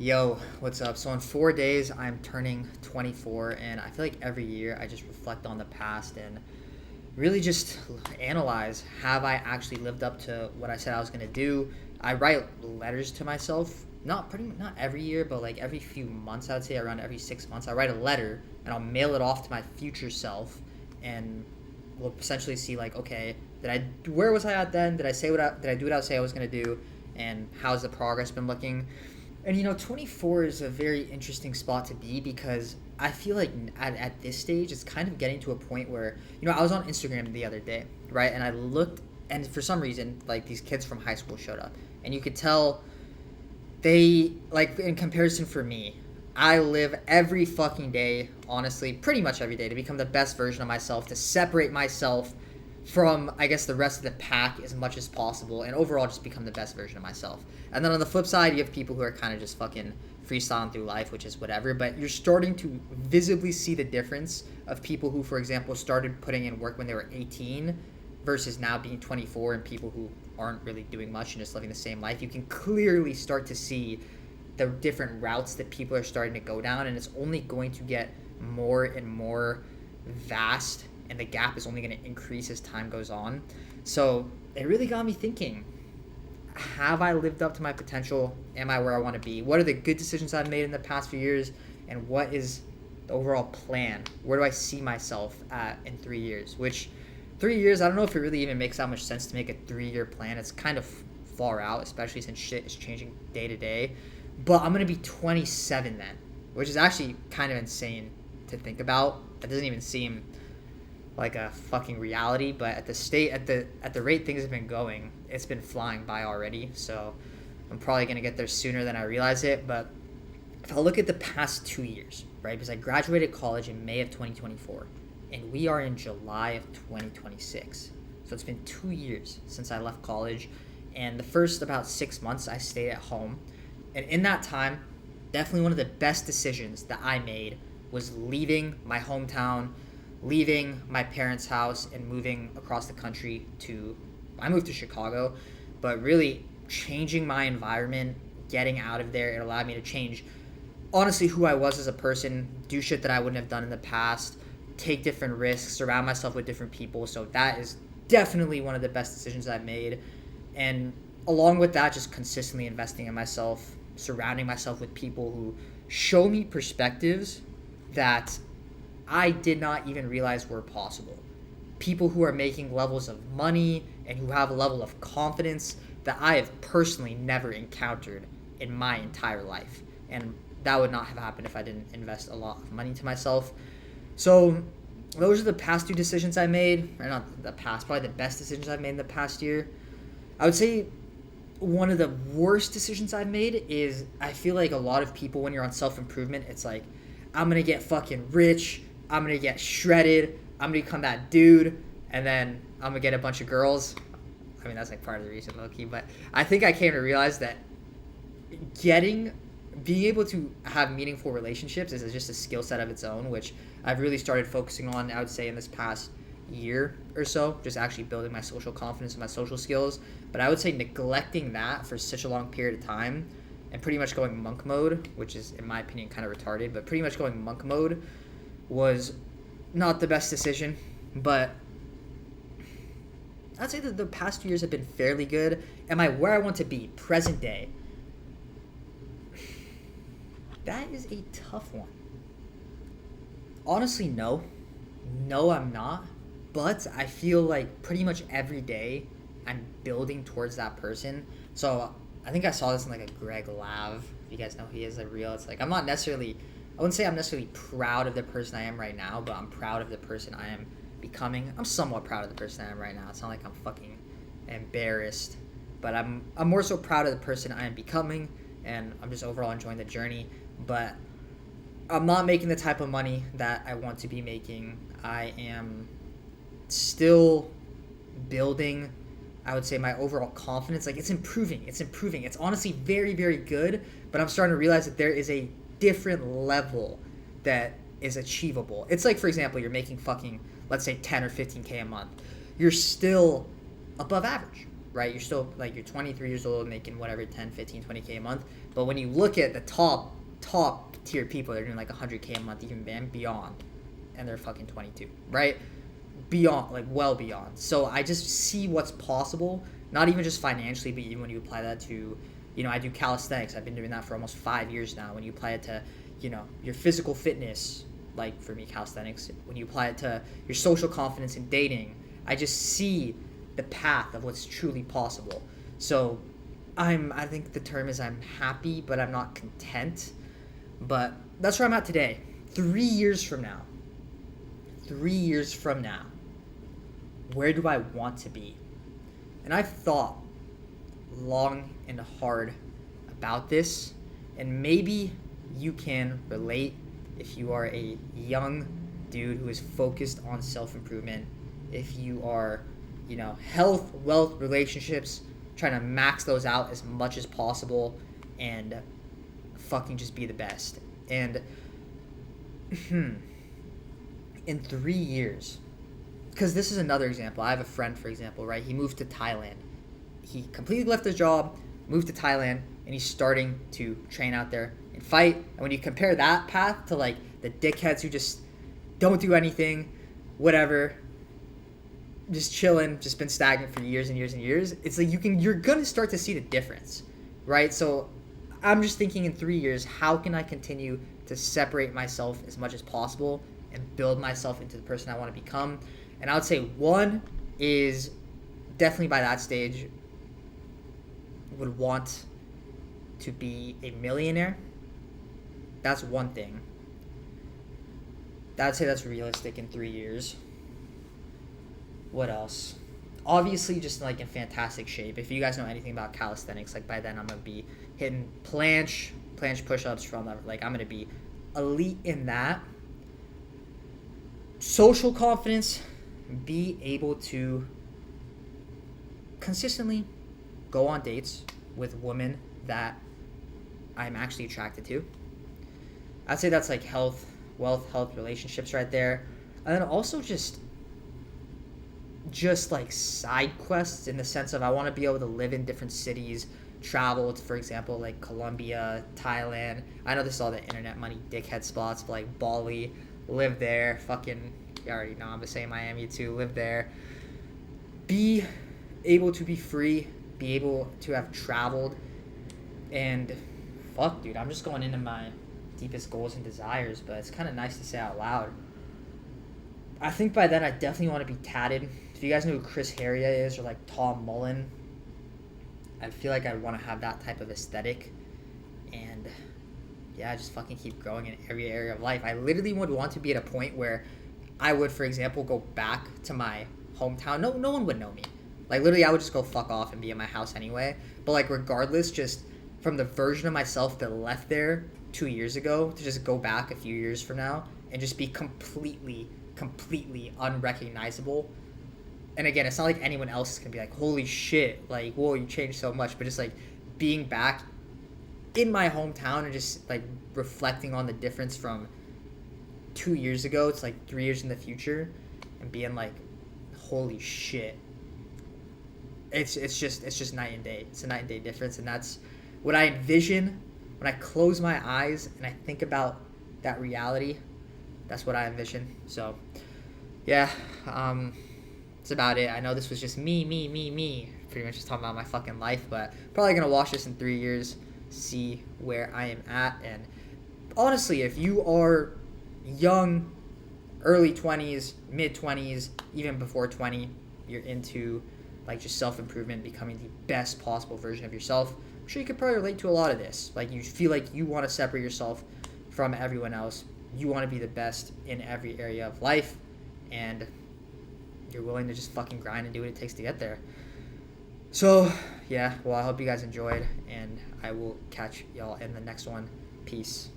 Yo, what's up? So in 4 days, I'm turning 24, and I feel like every year I just reflect on the past and really just analyze, have I actually lived up to what I said I was gonna do? I write letters to myself, not every year, but like every few months. I'd say around every 6 months, I write a letter and I'll mail it off to my future self, and we'll essentially see like, okay, where was I at then? Did I do what I say I was gonna do? And how's the progress been looking? And 24 is a very interesting spot to be because I feel like at this stage, it's kind of getting to a point where, I was on Instagram the other day, right? And I looked, and for some reason, like these kids from high school showed up. And you could tell they, like, in comparison for me, I live every fucking day, honestly, pretty much every day, to become the best version of myself, to separate myself from, I guess, the rest of the pack as much as possible, and overall just become the best version of myself. And then on the flip side, you have people who are kind of just fucking freestyling through life, which is whatever. But you're starting to visibly see the difference of people who, for example, started putting in work when they were 18 versus now being 24, and people who aren't really doing much and just living the same life. You can clearly start to see the different routes that people are starting to go down, and it's only going to get more and more vast, and the gap is only going to increase as time goes on. So it really got me thinking, have I lived up to my potential? Am I where I want to be? What are the good decisions I've made in the past few years? And what is the overall plan? Where do I see myself at in 3 years? Which 3 years, I don't know if it really even makes that much sense to make a 3 year plan. It's kind of far out, especially since shit is changing day to day. But I'm going to be 27 then, which is actually kind of insane to think about. That doesn't even seem like a fucking reality, but at the rate things have been going, it's been flying by already. So I'm probably gonna get there sooner than I realize it. But if I look at the past 2 years, right, because I graduated college in May of 2024, and we are in July of 2026, so it's been 2 years since I left college, and the first about 6 months I stayed at home, and in that time, definitely one of the best decisions that I made was leaving my hometown, leaving my parents' house, and moving across the country to, I moved to Chicago, but really changing my environment, getting out of there, it allowed me to change, honestly, who I was as a person, do shit that I wouldn't have done in the past, take different risks, surround myself with different people. So that is definitely one of the best decisions I've made. And along with that, just consistently investing in myself, surrounding myself with people who show me perspectives that I did not even realize were possible. People who are making levels of money and who have a level of confidence that I have personally never encountered in my entire life. And that would not have happened if I didn't invest a lot of money to myself. So those are the past two decisions I made. Or not the past, probably the best decisions I've made in the past year. I would say one of the worst decisions I've made is, I feel like a lot of people, when you're on self-improvement, it's like, I'm going to get fucking rich, I'm going to get shredded, I'm going to become that dude, and then I'm going to get a bunch of girls. I mean, that's like part of the reason, low-key, but I think I came to realize that being able to have meaningful relationships is just a skill set of its own, which I've really started focusing on, I would say, in this past year or so, just actually building my social confidence and my social skills. But I would say neglecting that for such a long period of time and pretty much going monk mode, which is, in my opinion, kind of retarded, but pretty much going monk mode was not the best decision. But I'd say that the past 2 years have been fairly good. Am I where I want to be present day? That is a tough one. Honestly, no. No, I'm not. But I feel like pretty much every day I'm building towards that person. So I think I saw this in like a Greg Lav. If you guys know who he is, like real. It's like I wouldn't say I'm necessarily proud of the person I am right now, but I'm proud of the person I am becoming. I'm somewhat proud of the person I am right now. It's not like I'm fucking embarrassed, but I'm more so proud of the person I am becoming, and I'm just overall enjoying the journey. But I'm not making the type of money that I want to be making. I am still building, I would say, my overall confidence. Like, it's improving. It's honestly very, very good, but I'm starting to realize that there is a different level that is achievable. It's like, for example, you're making fucking, let's say, 10 or 15K a month. You're still above average. right? You're still like, you're 23 years old making whatever 10, 15, 20K a month. But when you look at the top tier people, they're doing like 100K a month, even beyond, and they're fucking 22, right? Beyond, like well beyond. So I just see what's possible, not even just financially, but even when you apply that to, I do calisthenics. I've been doing that for almost 5 years now. When you apply it to, your physical fitness, like for me, calisthenics, when you apply it to your social confidence in dating, I just see the path of what's truly possible. So I think the term is, I'm happy, but I'm not content. But that's where I'm at today. 3 years from now, where do I want to be? And I've thought long and hard about this, and maybe you can relate if you are a young dude who is focused on self-improvement, if you are, health, wealth, relationships, trying to max those out as much as possible and fucking just be the best. And in 3 years, because this is another example. I have a friend, for example, right? He moved to Thailand. He completely left his job, moved to Thailand, and he's starting to train out there and fight. And when you compare that path to like the dickheads who just don't do anything, whatever, just chilling, just been stagnant for years and years and years, it's like you're gonna start to see the difference, right? So I'm just thinking, in 3 years, how can I continue to separate myself as much as possible and build myself into the person I want to become? And I would say one is definitely by that stage would want to be a millionaire. That's one thing. I'd say that's realistic in 3 years. What else? Obviously, just like in fantastic shape. If you guys know anything about calisthenics, like by then I'm gonna be hitting planche push-ups from, like, I'm gonna be elite in that. Social confidence, be able to consistently go on dates with women that I'm actually attracted to. I'd say that's like health, relationships right there. And then also just like side quests, in the sense of I want to be able to live in different cities, travel to, for example, like Colombia, Thailand. I know this is all the internet money dickhead spots, but like Bali, live there. Fucking, you already know I'm gonna say Miami too, live there. Be able to be free, be able to have traveled, and fuck, dude, I'm just going into my deepest goals and desires, but it's kind of nice to say out loud. I think by then I definitely want to be tatted. If you guys know who Chris Heria is, or like Tom Mullen, I feel like I want to have that type of aesthetic. And yeah, just fucking keep growing in every area of life. I literally would want to be at a point where I would, for example, go back to my hometown. No one would know me. Like, literally, I would just go fuck off and be in my house anyway. But like, regardless, just from the version of myself that left there 2 years ago, to just go back a few years from now and just be completely unrecognizable. And again, it's not like anyone else can be like, holy shit, like, whoa, you changed so much. But just like being back in my hometown and just like reflecting on the difference from 2 years ago to like 3 years in the future, and being like, holy shit. It's just night and day. It's a night and day difference. And that's what I envision when I close my eyes and I think about that reality. That's what I envision. So yeah, that's about it. I know this was just me, pretty much just talking about my fucking life, but probably gonna watch this in 3 years, see where I am at. And honestly, if you are young, early 20s, mid 20s, even before 20, you're into like just self-improvement, becoming the best possible version of yourself, I'm sure you could probably relate to a lot of this. Like, you feel like you want to separate yourself from everyone else. You want to be the best in every area of life, and you're willing to just fucking grind and do what it takes to get there. So yeah, well, I hope you guys enjoyed, and I will catch y'all in the next one. Peace.